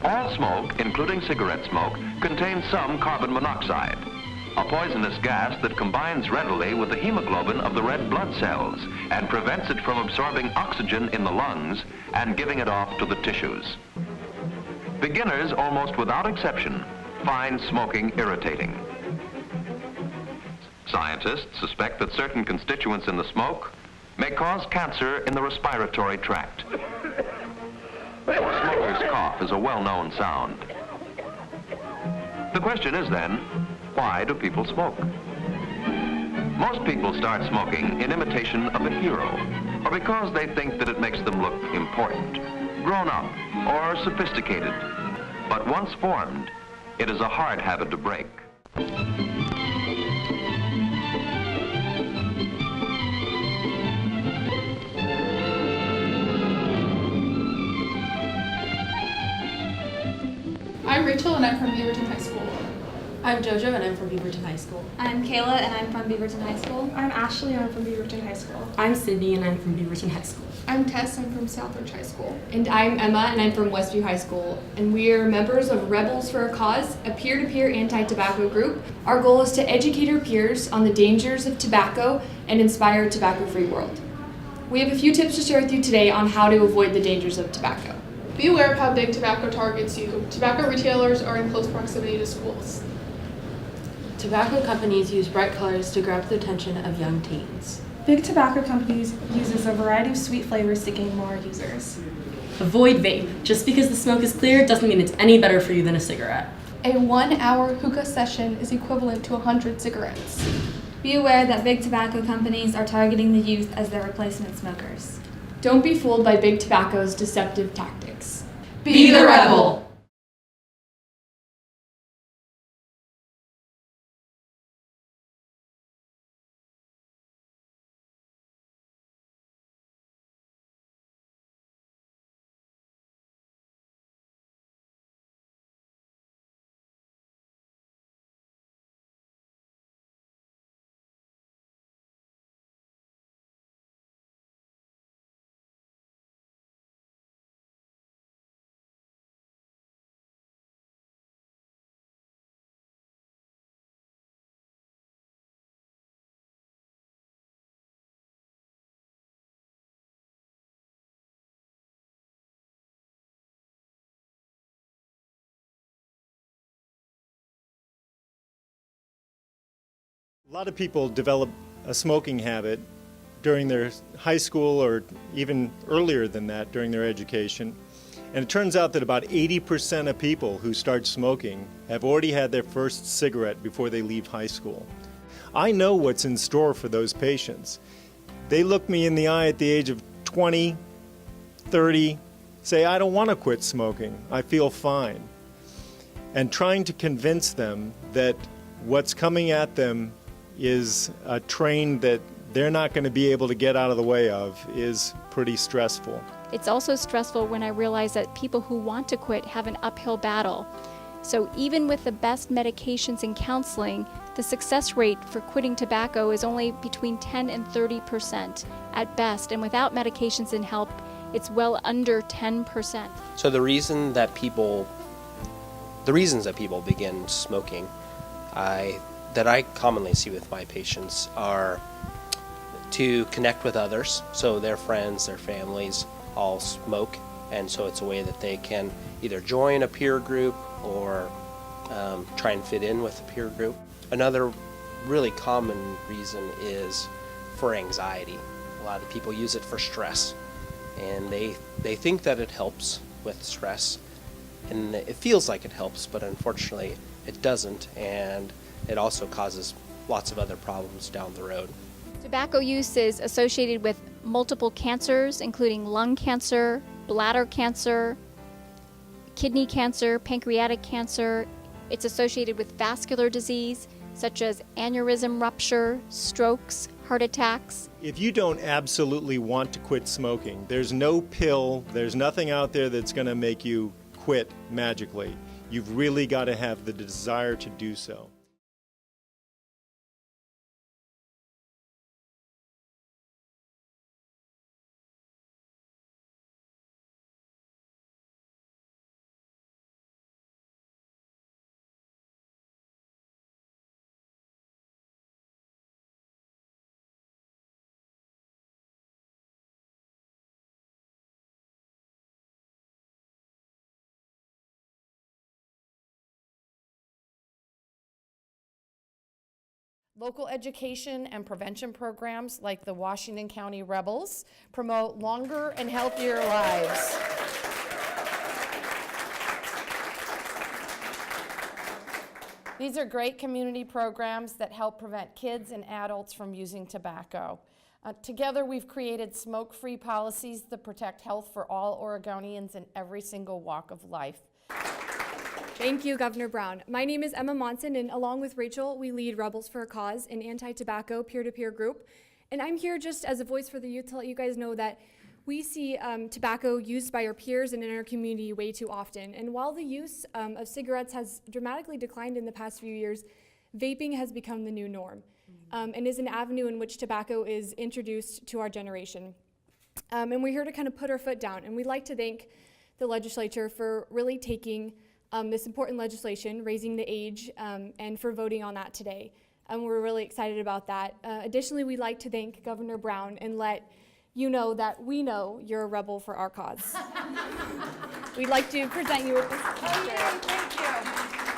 All smoke, including cigarette smoke, contains some carbon monoxide, a poisonous gas that combines readily with the hemoglobin of the red blood cells and prevents it from absorbing oxygen in the lungs and giving it off to the tissues. Beginners, almost without exception, find smoking irritating. Scientists suspect that certain constituents in the smoke may cause cancer in the respiratory tract. Smoker's cough is a well-known sound. The question is then, why do people smoke? Most people start smoking in imitation of a hero, or because they think that it makes them look important, grown up, or sophisticated. But once formed, it is a hard habit to break. I'm Rachel and I'm from Beaverton High School. I'm JoJo and I'm from Beaverton High School. I'm Kayla and I'm from Beaverton High School. I'm Ashley and I'm from Beaverton High School. I'm Sydney and I'm from Beaverton High School. I'm Tess and I'm from Southridge High School. And I'm Emma and I'm from Westview High School. And we are members of Rebels for a Cause, a peer-to-peer anti-tobacco group. Our goal is to educate our peers on the dangers of tobacco and inspire a tobacco-free world. We have a few tips to share with you today on how to avoid the dangers of tobacco. Be aware of how big tobacco targets you. Tobacco retailers are in close proximity to schools. Tobacco companies use bright colors to grab the attention of young teens. Big tobacco companies uses a variety of sweet flavors to gain more users. Avoid vape. Just because the smoke is clear doesn't mean it's any better for you than a cigarette. A 1-hour hookah session is equivalent to 100 cigarettes. Be aware that big tobacco companies are targeting the youth as their replacement smokers. Don't be fooled by big tobacco's deceptive tactics. Be the rebel! A lot of people develop a smoking habit during their high school or even earlier than that during their education. And it turns out that about 80% of people who start smoking have already had their first cigarette before they leave high school. I know what's in store for those patients. They look me in the eye at the age of 20, 30, say, I don't want to quit smoking, I feel fine. And trying to convince them that what's coming at them is a train that they're not going to be able to get out of the way of is pretty stressful. It's also stressful when I realize that people who want to quit have an uphill battle. So even with the best medications and counseling, the success rate for quitting tobacco is only between 10 and 30% at best, and without medications and help, it's well under 10%. So the reasons that people begin smoking, that I commonly see with my patients are to connect with others. So their friends, their families all smoke, and so it's a way that they can either join a peer group or try and fit in with a peer group. Another really common reason is for anxiety. A lot of people use it for stress, and they think that it helps with stress, and it feels like it helps, but unfortunately it doesn't, and it also causes lots of other problems down the road. Tobacco use is associated with multiple cancers, including lung cancer, bladder cancer, kidney cancer, pancreatic cancer. It's associated with vascular disease, such as aneurysm rupture, strokes, heart attacks. If you don't absolutely want to quit smoking, there's no pill, there's nothing out there that's going to make you quit magically. You've really got to have the desire to do so. Local education and prevention programs like the Washington County Rebels promote longer and healthier lives. These are great community programs that help prevent kids and adults from using tobacco. Together, we've created smoke-free policies that protect health for all Oregonians in every single walk of life. Thank you, Governor Brown. My name is Emma Monson, and along with Rachel, we lead Rebels for a Cause, an anti-tobacco peer-to-peer group. And I'm here just as a voice for the youth to let you guys know that we see tobacco used by our peers and in our community way too often. And while the use of cigarettes has dramatically declined in the past few years, vaping has become the new norm and is an avenue in which tobacco is introduced to our generation. And we're here to kind of put our foot down. And we'd like to thank the legislature for really taking this important legislation, raising the age, and for voting on that today. We're really excited about that. Additionally, we'd like to thank Governor Brown and let you know that we know you're a rebel for our cause. We'd like to present you with this picture. Oh, yay, thank you.